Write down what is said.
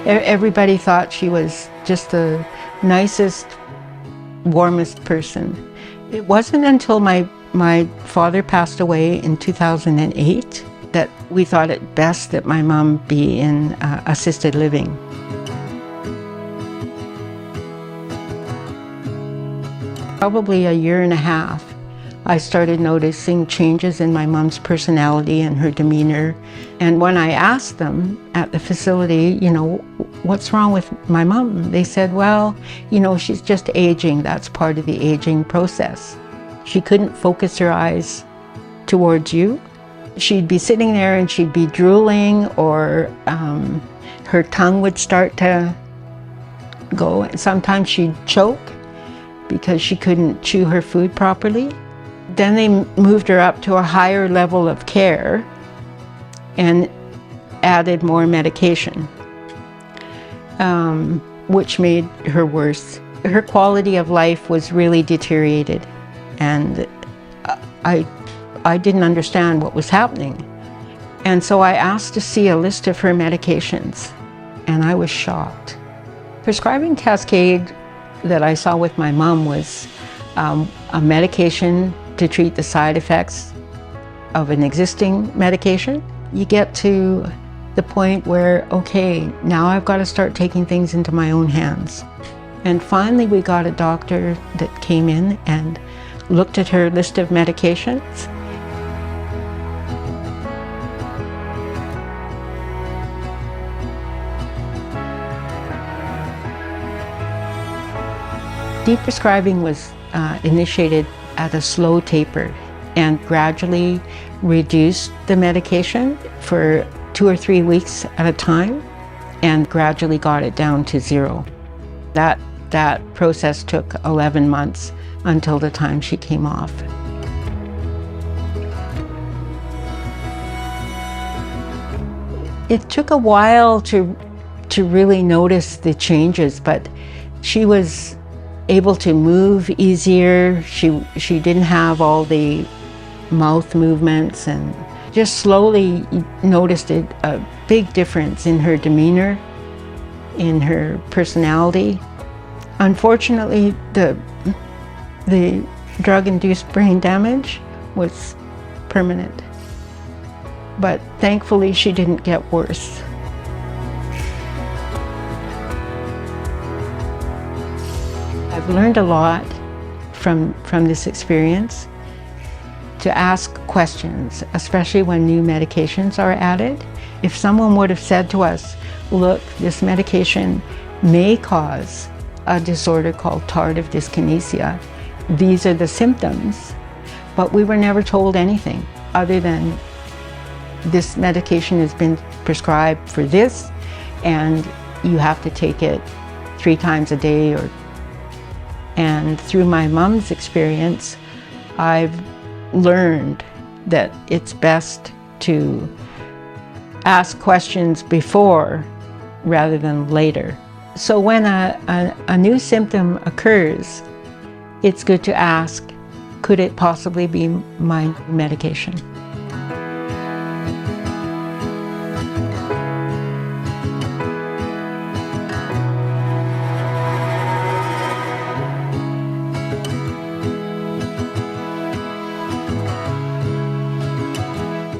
Everybody thought she was just the nicest, warmest person. It wasn't until my father passed away in 2008 that we thought it best that my mom be in assisted living. Probably a year and a half, I started noticing changes in my mom's personality and her demeanor. And when I asked them at the facility, you know, what's wrong with my mom? They said, well, you know, she's just aging. That's part of the aging process. She couldn't focus her eyes towards you. She'd be sitting there and she'd be drooling, or her tongue would start to go. Sometimes she'd choke because she couldn't chew her food properly. Then they moved her up to a higher level of care and added more medication, which made her worse. Her quality of life was really deteriorated, and I didn't understand what was happening. And so I asked to see a list of her medications, and I was shocked. Prescribing cascade that I saw with my mom was a medication to treat the side effects of an existing medication. You get to the point where, okay, now I've got to start taking things into my own hands. And finally we got a doctor that came in and looked at her list of medications. Deprescribing was initiated at a slow taper and gradually reduced the medication for 2 or 3 weeks at a time and gradually got it down to 0. That process took 11 months until the time she came off. It took a while to really notice the changes, but she was able to move easier. She didn't have all the mouth movements, and just slowly noticed a big difference in her demeanor, in her personality. Unfortunately, the drug-induced brain damage was permanent, but thankfully she didn't get worse. I've learned a lot from this experience, to ask questions, especially when new medications are added. If someone would have said to us, look, this medication may cause a disorder called tardive dyskinesia, these are the symptoms, but we were never told anything other than this medication has been prescribed for this and you have to take it 3 times a day. And through my mom's experience, I've learned that it's best to ask questions before rather than later. So when a new symptom occurs, it's good to ask, could it possibly be my medication?